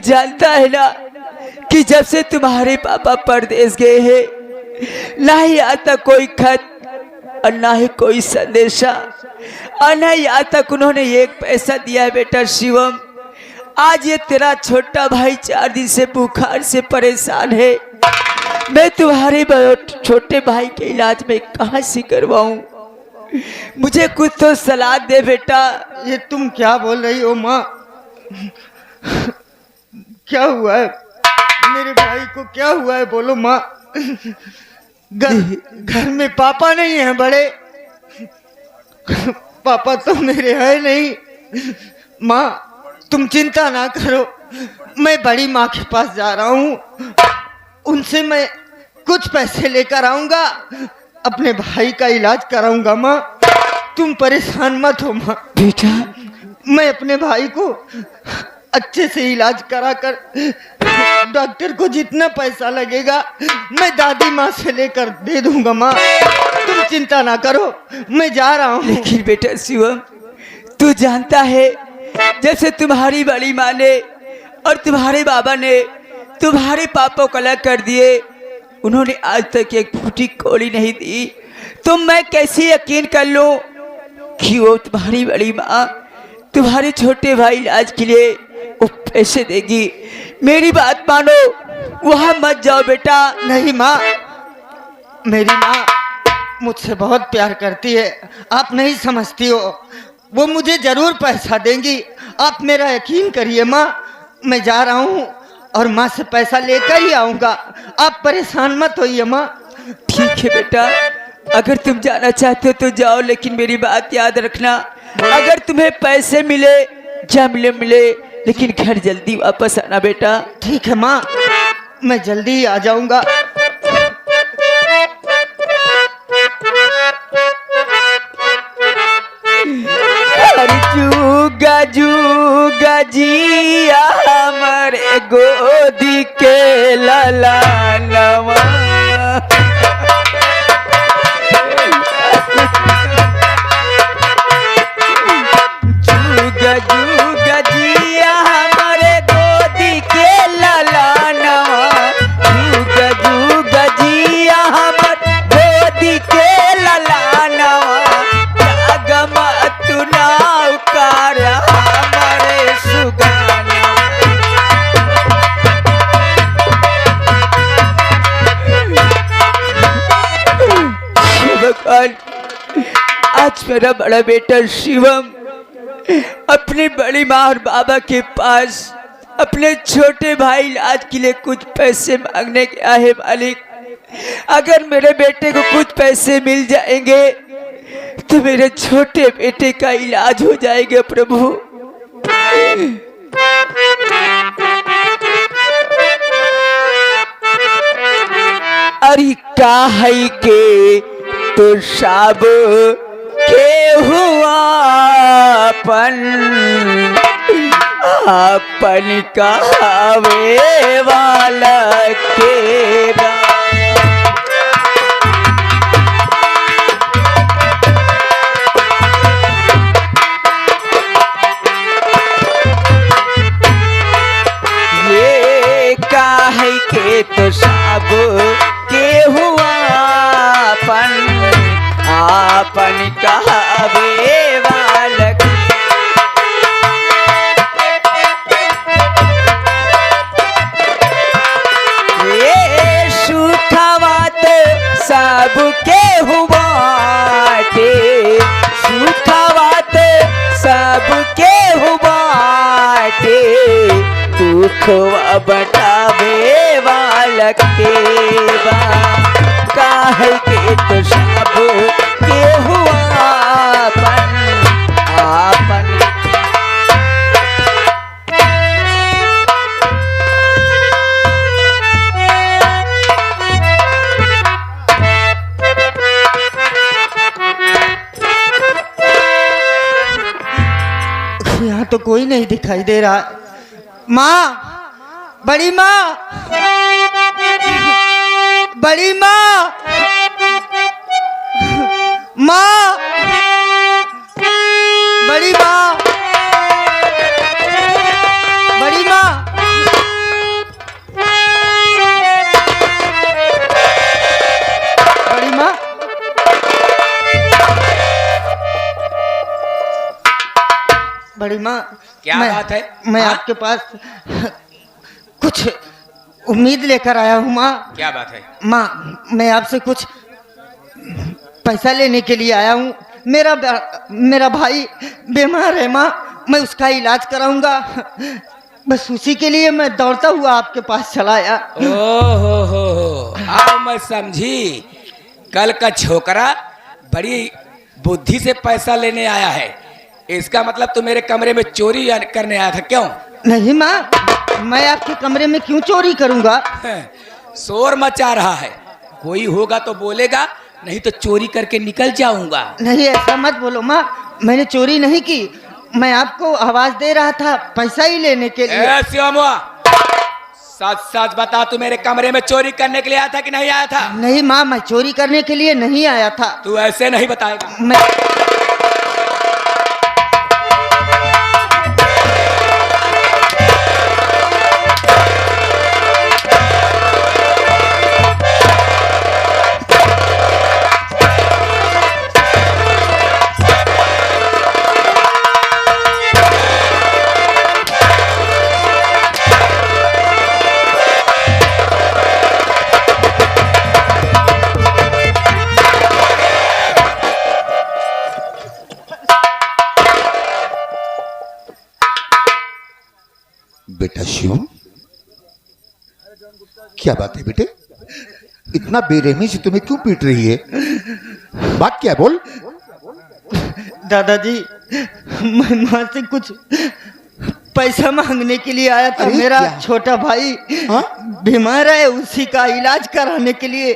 जानता है ना कि जब से तुम्हारे पापा परदेश गए हैं, ना ही आता कोई खत और ना ही कोई संदेशा और ना ही आज तक उन्होंने एक पैसा दिया है। बेटा शिवम, आज ये तेरा छोटा भाई 4 दिन से बुखार से परेशान है। मैं तुम्हारे छोटे भाई के इलाज में कहाँ से करवाऊं? मुझे कुछ तो सलाह दे बेटा। ये तुम क्या बोल रही हो माँ? क्या हुआ है मेरे भाई को? क्या हुआ है बोलो माँ। घर में पापा नहीं है बड़े? पापा तो मेरे है नहीं। माँ तुम चिंता ना करो, मैं बड़ी माँ के पास जा रहा हूँ, उनसे मैं कुछ पैसे लेकर आऊंगा, अपने भाई का इलाज कराऊंगा। माँ तुम परेशान मत हो माँ। बेटा मैं अपने भाई को अच्छे से इलाज कराकर डॉक्टर को जितना पैसा लगेगा मैं दादी माँ से लेकर दे दूंगा। माँ तुम चिंता ना करो, मैं जा रहा हूँ। लेकिन बेटा शिवम, तू जानता है जब से तुम्हारी बड़ी माँ ने और तुम्हारे बाबा ने तुम्हारे पापा को अलग कर दिए, उन्होंने आज तक एक फूटी कौड़ी नहीं दी, तो मैं कैसे यकीन कर लूं कि वो तुम्हारी बड़ी माँ तुम्हारे छोटे भाई इलाज के लिए वो पैसे देगी? मेरी बात मानो, वहां मत जाओ बेटा। नहीं माँ, मेरी माँ मुझसे बहुत प्यार करती है, आप नहीं समझती हो। वो मुझे जरूर पैसा देंगी, आप मेरा यकीन करिए माँ। मैं जा रहा हूँ और माँ से पैसा लेकर ही आऊँगा, आप परेशान मत होइए माँ। ठीक है बेटा, अगर तुम जाना चाहते हो तो जाओ, लेकिन मेरी बात याद रखना, अगर तुम्हें पैसे मिले या मिले लेकिन घर जल्दी वापस आना बेटा। ठीक है माँ, मैं जल्दी ही आ जाऊँगा। जुगा जुगा जिया हमारे गोदी के ललानवा, जुगा जुगा जिया हमारे गोदी के ललानवा, जुगा जुगा जिया हमारे गोदी के ललानवा, जागमा तू नाव कार हमारे सुगाना। भगवान, आज मेरा बड़ा बेटा शिवम अपनी बड़ी माँ और बाबा के पास अपने छोटे भाई इलाज के लिए कुछ पैसे मांगने गया है। मालिक, अगर मेरे बेटे को कुछ पैसे मिल जाएंगे तो मेरे छोटे बेटे का इलाज हो जाएगा प्रभु। अरे का है के तो सब के हुआ अपन कहावे वाला के बा। ये काहे के तो सब के हुआ अपन कहावे वाला के। ये सुखवात सब के हुआ टे, सुखवात सब के हुआ टे, दुखवा बतावे वाला के बा। काहे के तो सब के हुआ आपन। यहाँ तो कोई नहीं दिखाई दे रहा। माँ, बड़ी माँ, बड़ी माँ, माँ, बड़ी माँ, बड़ी माँ, बड़ी माँ, क्या बात है? मैं हाँ? आपके पास कुछ उम्मीद लेकर आया हूँ माँ। क्या बात है? माँ, मैं आपसे कुछ पैसा लेने के लिए आया हूँ। मेरा भाई बीमार है माँ, मैं उसका इलाज कराऊंगा, बस उसी के लिए मैं दौड़ता हुआ आपके पास चला आया। ओ हो, अब मैं समझी। कल का छोकरा बड़ी बुद्धि से पैसा लेने आया है। इसका मतलब तू मेरे कमरे में चोरी करने आया था, क्यों? नहीं माँ, मैं आपके कमरे में क्यों चोरी करूंगा? शोर मचा रहा है, कोई होगा तो बोलेगा, नहीं तो चोरी करके निकल जाऊंगा। नहीं, ऐसा मत बोलो माँ, मैंने चोरी नहीं की, मैं आपको आवाज दे रहा था पैसा ही लेने के लिए। श्यामुआ, सच सच बता, तू मेरे कमरे में चोरी करने के लिए आया था कि नहीं आया था? नहीं माँ, मैं चोरी करने के लिए नहीं आया था। तू ऐसे नहीं बताएगा। मैं बेटा शिवम, क्या बात है बेटे? इतना बेरहमी से तुम्हें क्यों पीट रही है? बात क्या है, बोल। दादाजी, मैं माँ से कुछ पैसा मांगने के लिए आया था। अरे मेरा क्या? छोटा भाई हाँ? बीमार है, उसी का इलाज कराने के लिए।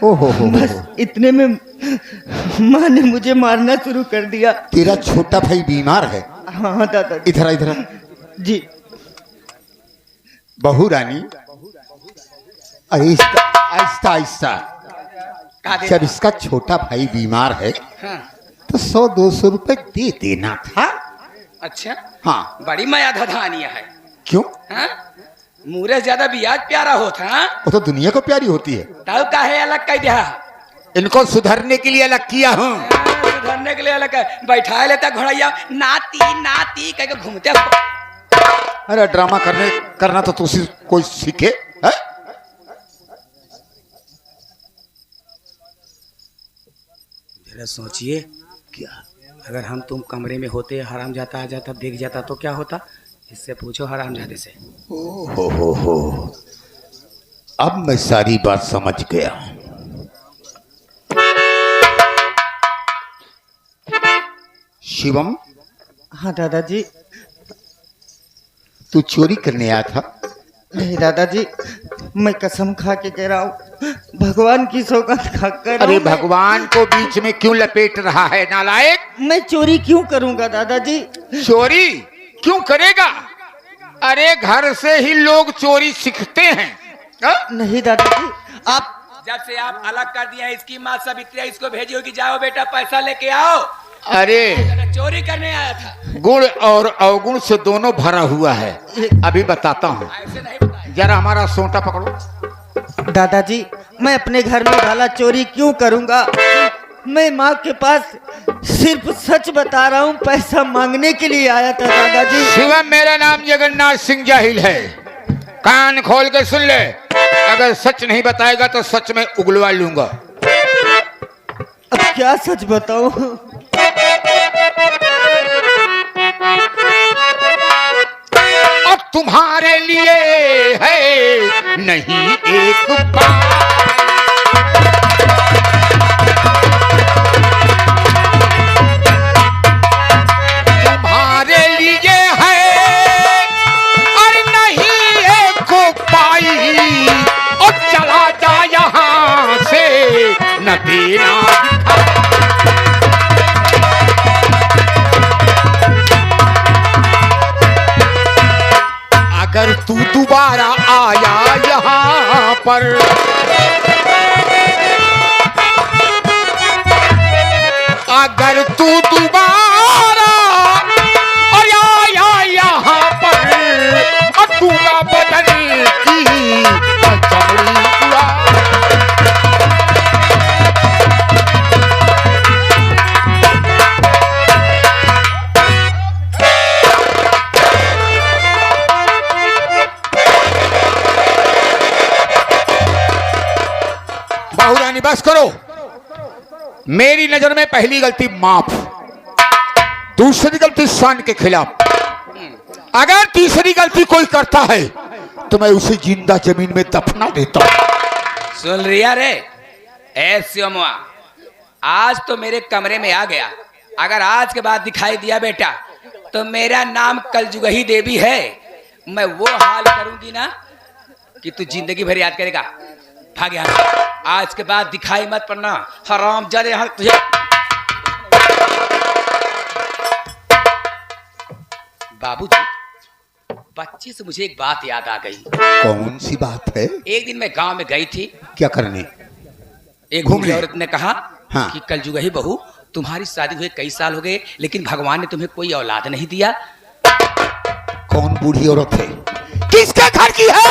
ओहो हो। बस इतने में माँ ने मुझे मारना शुरू कर दिया। तेरा छोटा भाई बीमार है? हाँ दादाजी। इधर आ, इधर आ। जी। बहू रानी, अरे इसका आहिस्ता आहिस्ता, जब इसका छोटा भाई बीमार है हाँ। तो 100-200 रुपए दे देना था। अच्छा, हाँ। बड़ी माया धधानिया है। क्यों? हाँ? मुरे ज्यादा ब्याज प्यारा होता। हाँ? वो तो दुनिया को प्यारी होती है। तब काहे अलग कह दिया? इनको सुधरने के लिए अलग किया हूँ। सुधरने के लिए अलग बैठा लेता घोड़ैया, नाती नाती कह के घूमते हो। अरे ड्रामा करना तो तू कोई सीखे है? जरा सोचिए, क्या अगर हम तुम कमरे में होते, हराम जाता आ जाता, देख जाता तो क्या होता? इससे पूछो हराम जाते से। हो। अब मैं सारी बात समझ गया। शिवम, हाँ दादाजी। तू चोरी करने आया था? नहीं दादाजी, मैं कसम खा के कह रहा हूँ, भगवान की सौगात खाकर। अरे भगवान को बीच में क्यों लपेट रहा है नालायक? मैं चोरी क्यों करूंगा दादाजी? चोरी क्यों करेगा? अरे घर से ही लोग चोरी सीखते हैं। हा? नहीं दादाजी, आप जब से आप अलग कर दिया इसकी माँ सवित्रिया इसको भेजी होगी, जाओ बेटा पैसा लेके आओ। अरे चोरी करने आया था। गुण और अवगुण से दोनों भरा हुआ है। अभी बताता हूँ, ऐसे नहीं बताएगा। जरा हमारा सोटा पकड़ो। दादाजी, मैं अपने घर में भला चोरी क्यों करूंगा? मैं माँ के पास सिर्फ सच बता रहा हूँ, पैसा मांगने के लिए आया था दादाजी। शिवम, मेरा नाम जगन्नाथ सिंह जाहिल है। कान खोल के सुन ले, अगर सच नहीं बताएगा तो सच में उगलवा लूंगा। अब क्या सच बताऊं? अब तुम्हारे लिए है नहीं एक बार, तुम्हारे लिए है और नहीं एक पाई, और चला जा यहाँ से न देना। अगर तू दोबारा आया यहाँ पर, अगर तू दोबारा आया यहाँ पर, दूंगा बदन की चमड़ी उड़ा। रानी बस करो। मेरी नजर में पहली गलती माफ, दूसरी गलती शान के खिलाफ। अगर तीसरी गलती कोई करता है तो मैं उसे जिंदा जमीन में दफना देता हूं। सुन रिया रे, ऐसे आज तो मेरे कमरे में आ गया। अगर आज के बाद दिखाई दिया बेटा तो मेरा नाम कलजुगही देवी है। मैं वो हाल करूंगी ना कि तू जिंदगी भर याद करेगा। भाग यहाँ से। आज के बाद दिखाई मत पड़ना, हराम जादे। यहाँ तुझे बाबूजी, बच्चे से मुझे एक बात याद आ गई। कौन सी बात है? एक दिन मैं गांव में गई थी। क्या करने? एक घूमने। बूढ़ी औरत ने कहा हाँ। कि कलजुगही बहू, तुम्हारी शादी हुए कई साल हो गए लेकिन भगवान ने तुम्हें कोई औलाद नहीं दिया। कौन बूढ़ी औरत है? किसके घर की है?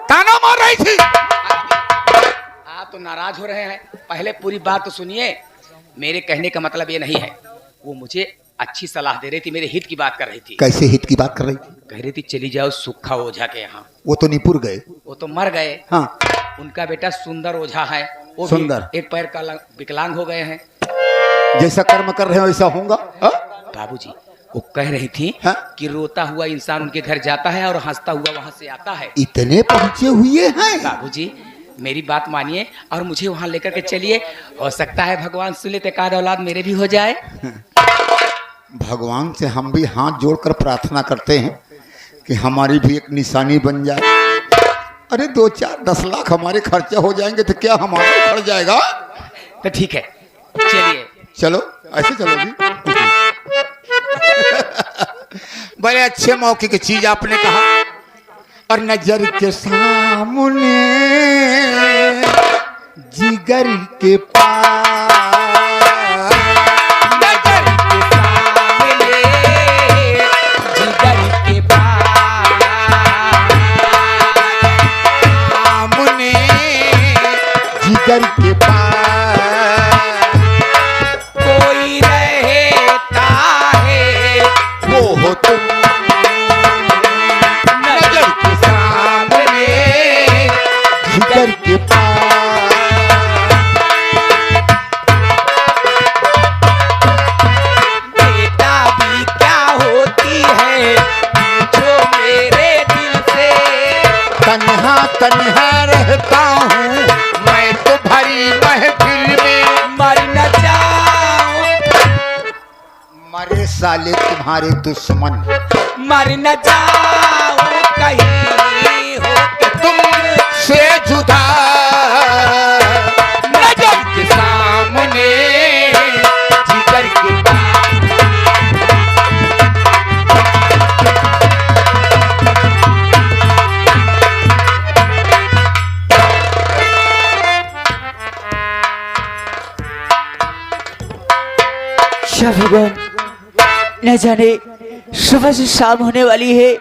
ताना मार रही थी। आप तो नाराज हो रहे हैं, पहले पूरी बात तो सुनिए। मेरे कहने का मतलब ये नहीं है। वो मुझे अच्छी सलाह दे रही थी, मेरे हित की बात कर रही थी। कैसे हित की बात कर रही थी? कह रही थी चली जाओ सुखा ओझा के यहाँ। वो तो निपुर गए। वो तो मर गए। हाँ। उनका बेटा सुंदर ओझा है, वो भी सुंदर। एक पैर का विकलांग हो गए हैं। जैसा कर्म कर रहे हो वैसा होगा। बाबूजी, वो कह रही थी हाँ? कि रोता हुआ इंसान उनके घर जाता है और हंसता हुआ वहां से आता है। इतने पहुंचे हुए हैं? बाबूजी, मेरी बात मानिए और मुझे वहां लेकर के चलिए। हो सकता है भगवान सुन ले तो एकाध औलाद मेरे भी हो जाए। भगवान से हम भी हाथ जोड़कर प्रार्थना करते हैं कि हमारी भी एक निशानी बन जाए। अरे 2-4-10 लाख हमारे खर्चा हो जाएंगे तो क्या हमारा उखड़ जाएगा? तो ठीक है, चलिए। चलो, ऐसे चलोगी। बड़े अच्छे मौके की चीज आपने कहा। और नजर के सामने जिगर के पास, नजर के सामने जिगर के पास, सामने जिगर के पास कोई रहता है वो हो तुम। नजर के सामने जिगर के पास। बेटा भी क्या होती है पूछो मेरे दिल से। तन्हा तन्हा रहता हूँ मैं तो भरी महफिल में। मर न जाऊं, मरे साले तुम्हारे दुश्मन, मर न जाऊं कहीं हो के तुम से जुदा। नजर के सामने जिगर के पास। क्या भगवान, न जाने सुबह से शाम होने वाली है।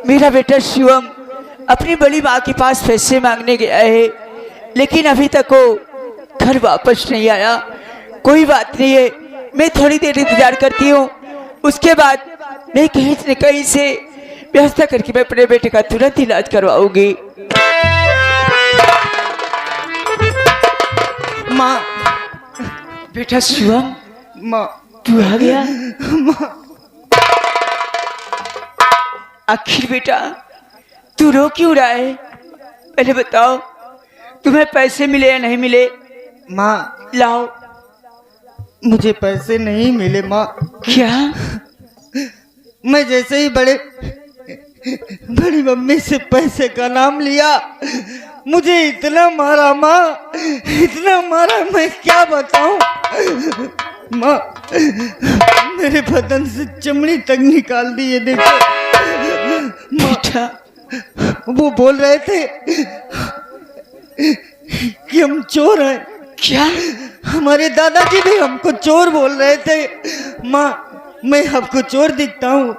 मेरा बेटा शिवम अपनी बड़ी माँ के पास पैसे मांगने गया है लेकिन अभी तक वो घर वापस नहीं आया। कोई बात नहीं है, मैं थोड़ी देर इंतजार करती हूँ। उसके बाद मैं कहीं न कहीं से व्यवस्था करके मैं अपने बेटे का तुरंत इलाज करवाऊंगी। माँ, बेटा शिवम, माँ, तू आ गया? आखिर बेटा तू रो क्यों रहा है? पहले बताओ, तुम्हें पैसे मिले या नहीं मिले? माँ, लाओ। मुझे पैसे नहीं मिले माँ। क्या? मैं जैसे ही बड़ी मम्मी से पैसे का नाम लिया, मुझे इतना मारा माँ, इतना मारा, मैं क्या बताऊं। माँ, मेरे बदन से चमड़ी तक निकाल दी। ये देखो बेटा, वो बोल रहे थे कि हम चोर हैं। क्या? हमारे दादाजी भी हमको चोर बोल रहे थे। माँ, मैं आपको चोर दिखता हूँ,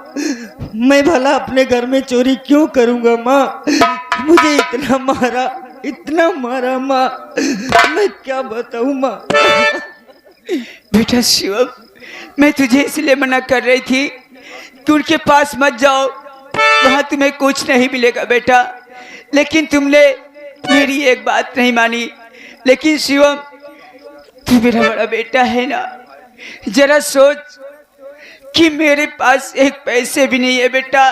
मैं भला अपने घर में चोरी क्यों करूँगा माँ। मुझे इतना मारा माँ, मैं क्या बताऊँ माँ। बेटा शिवम, मैं तुझे इसलिए मना कर रही थी कि उनके पास मत जाओ, वहाँ तुम्हें कुछ नहीं मिलेगा बेटा। लेकिन तुमने मेरी एक बात नहीं मानी। लेकिन शिवम, तू मेरा बड़ा बेटा है ना, जरा सोच कि मेरे पास एक पैसे भी नहीं है बेटा।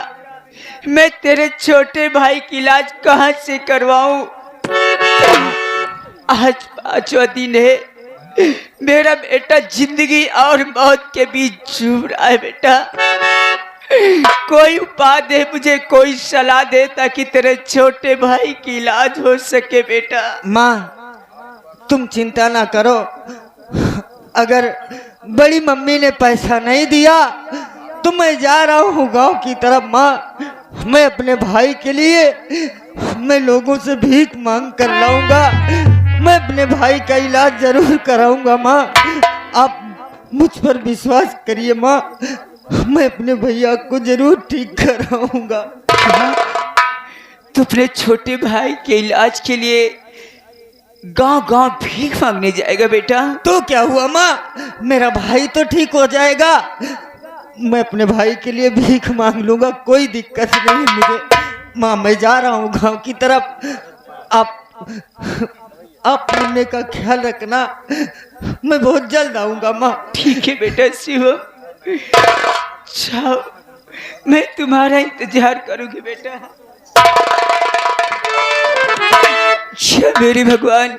मैं तेरे छोटे भाई की इलाज कहाँ से करवाऊं? आज 5वां दिन है, मेरा बेटा जिंदगी और मौत के बीच झूम रहा है बेटा। कोई उपाय दे मुझे, कोई सलाह दे ताकि तेरे छोटे भाई की इलाज हो सके बेटा। माँ तुम चिंता ना करो, अगर बड़ी मम्मी ने पैसा नहीं दिया तो मैं जा रहा हूँ गांव की तरफ। माँ मैं अपने भाई के लिए मैं लोगों से भीख मांग कर लाऊंगा, मैं अपने भाई का इलाज जरूर कराऊंगा। माँ आप मुझ पर विश्वास करिए माँ, मैं अपने भैया को जरूर ठीक कराऊंगा। तू अपने छोटे भाई के इलाज के लिए गांव गांव भीख मांगने जाएगा बेटा? तो क्या हुआ माँ, मेरा भाई तो ठीक हो जाएगा। मैं अपने भाई के लिए भीख मांग लूंगा, कोई दिक्कत नहीं है मुझे। माँ मैं जा रहा हूँ गांव की तरफ। आप मुन्ने का ख्याल रखना, मैं बहुत जल्द आऊंगा माँ। ठीक है बेटा शिवम, जाओ, मैं तुम्हारा इंतजार करूंगी बेटा। अच्छा मेरे भगवान,